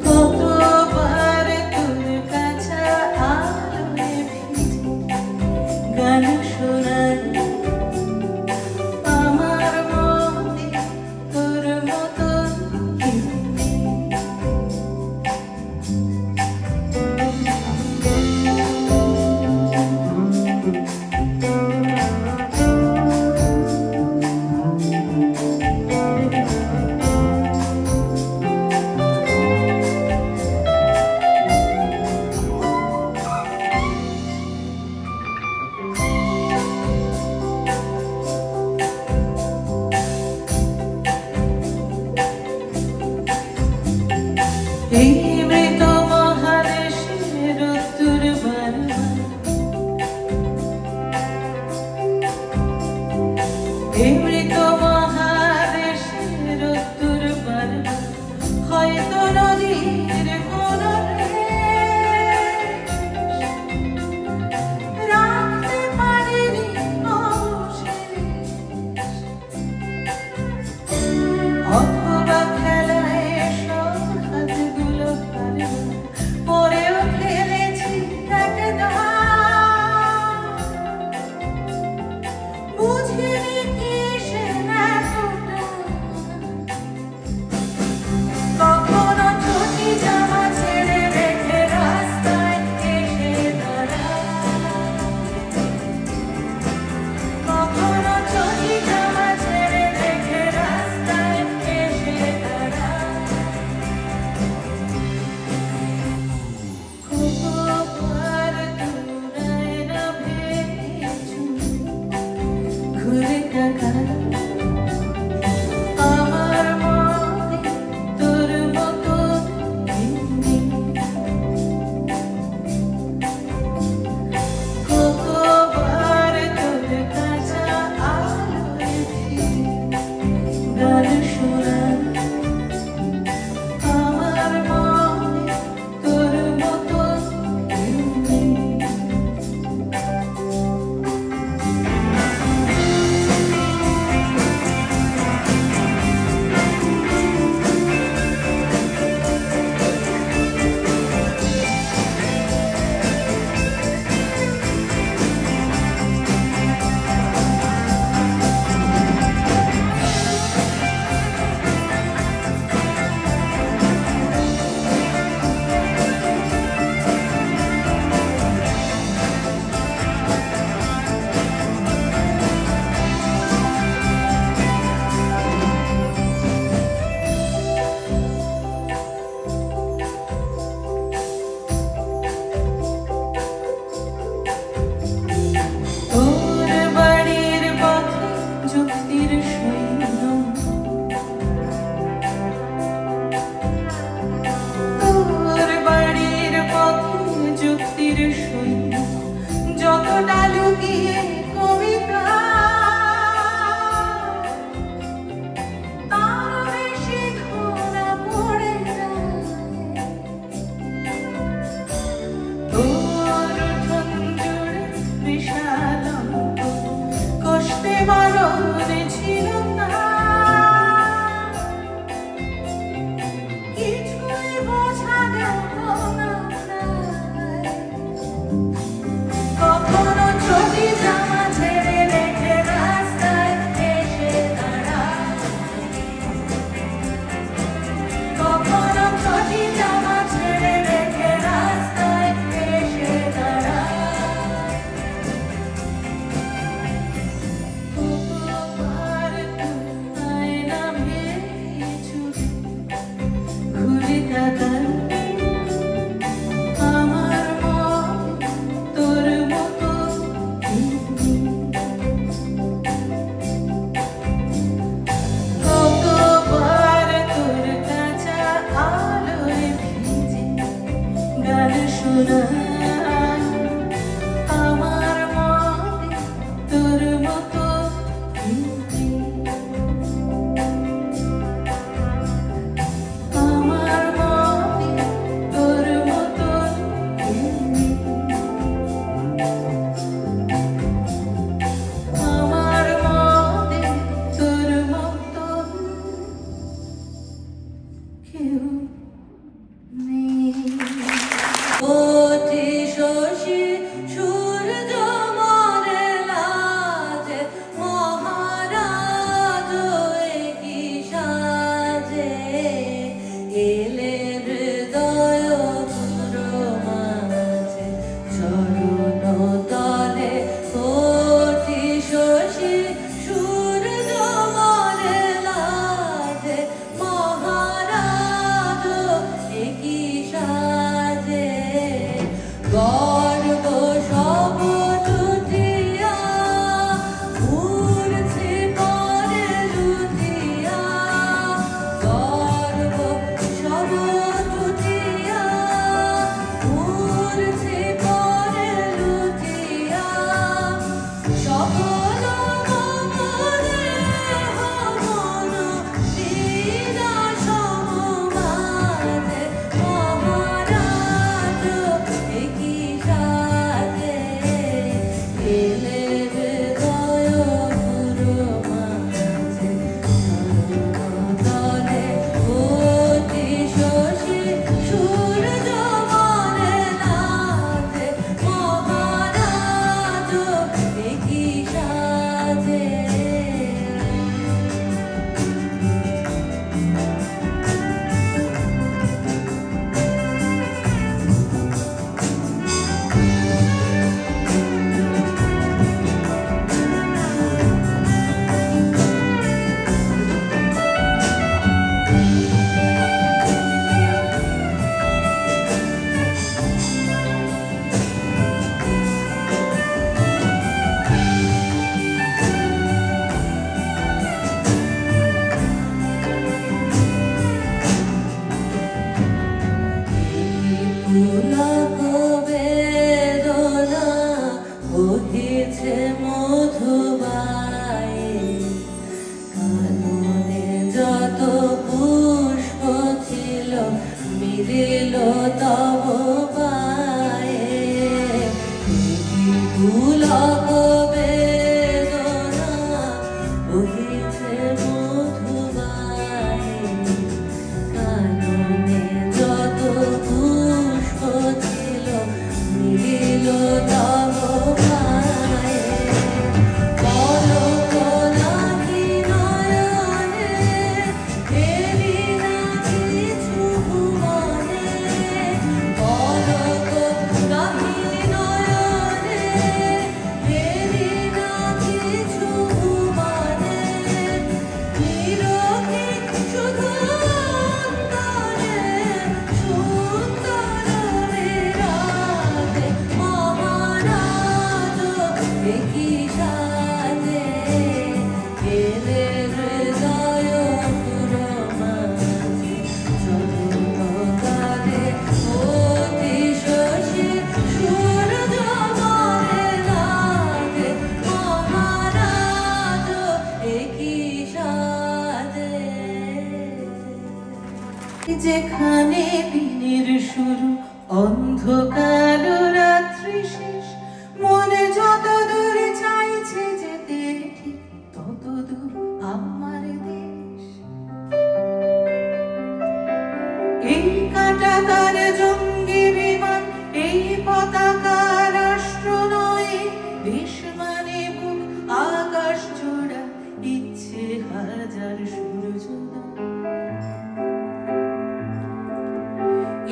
কতবার তোর কাছে আলোয় ভিজে গান শোনাই আমার মনে তোর মতো কেউ নেই। এই মৃত মহাদেশের উত্তর বারবার, এই মৃত মহাদেশের উত্তর বারবার, হয়তো নদীর কোন রাখতে পারেনি অবশেষ, অথবা খেলায় সব হাতগুলো পরেও খেলেছি একদা, বুঝিনি কিসের এতটা, কখনো ছুটি জামা ছেড়ে রেখে রাস্তায় এসে দাঁড়ায়, কখনো ছুটি জামা ছেড়ে রেখে রাস্তায় এসে দাঁড়ায়। কতবার তোর আয়না ভেঙে ঘুরে তাকাই আমার মনে তোর মতো কেউ নেই। কতবার তোর কাছে আলোয় ভিজে গান শোনাই আমার মনে তোর মতো কেউ নেই। তোর বাড়ির পথে যুক্তির সৈন্য, তোর বাড়ির পথে যুক্তির সৈন্য, যতটা লুকিয়ে কবিতা তার বেশি ধরা পড়ে যায়। তোর উঠোন জুড়ে বিশাল কষ্টে বারণে ছিল না, কিছুই বোঝা গেল না। কখনো ছুটি জামা ছেড়ে রেখে রাস্তায় এসে দাঁড়ায়, কখনো ছুটি জামা ছেড়ে রেখে রাস্তায় এসে দাঁড়ায়। কতবার তোর আয়না ভেঙে চুরি ঘুরে তাকাই আমার মনে তোর মতো কেউ নেই। কতবার তোর কাছে আলোয় ভিজে গান শোনাই আমার মনে তোর মতো কেউ নেই। আমার মনে তোর মতো কেউ নেই। আমার মনে তোর মতো যেখানে দিনের শুরু অন্ধকার রাত্রি শেষ, মনে যত দূর চাইছে যেতে ঠিক তত দূর আমার দেশ। এই কাঁটাতার জঙ্গি বিমান, এই পতাকা রাষ্ট্র নয়, দেশ মানে বুক আকাশ জোড়া, ইচ্ছে হাজার সূর্যোদয়।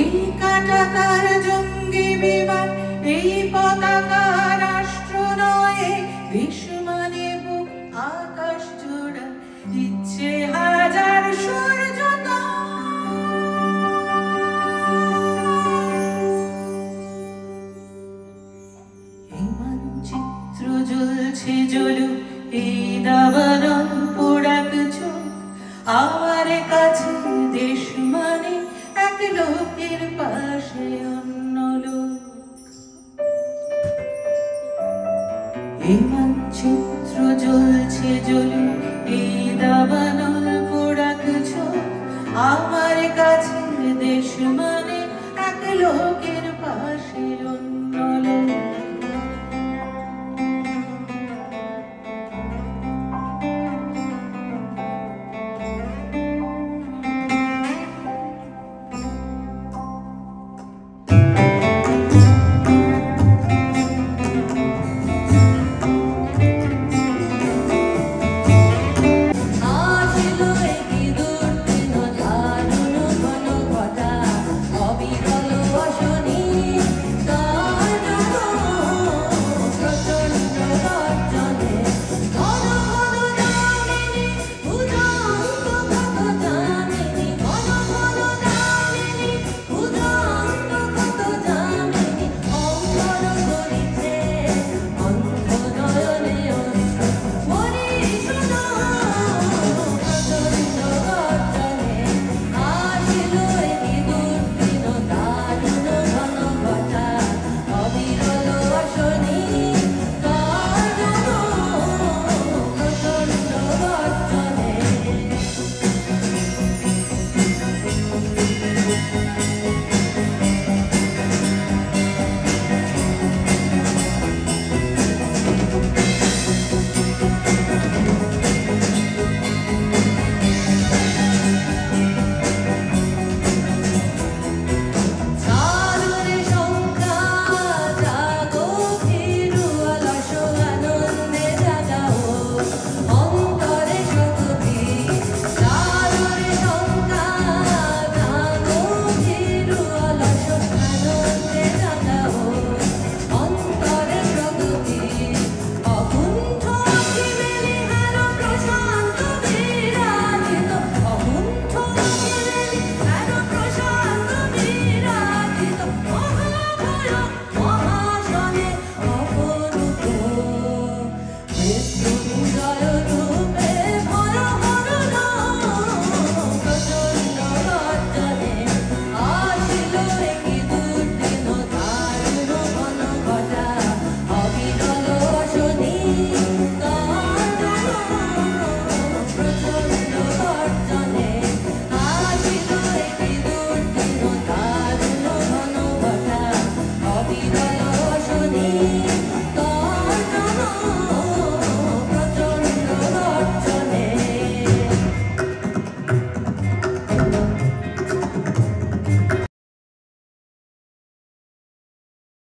এই কাঁটাতার জঙ্গি বিমান, এই পতাকা রাষ্ট্র নয়, দেশ মানে বুক আকাশ জোড়া, ইচ্ছে হাজার সূর্যোদয়। এই মানচিত্র জ্বলছে জ্বলুক, এই দাবানল পোড়াক চোখ, আমার কাছে দেশ মানে এক লোকের পাশে অন্য লোক। এই মানচিত্র জ্বলছে জ্বলুক, এই দাবানল পোড়াক চোখ, আমার কাছে দেশ মানে এক লোকের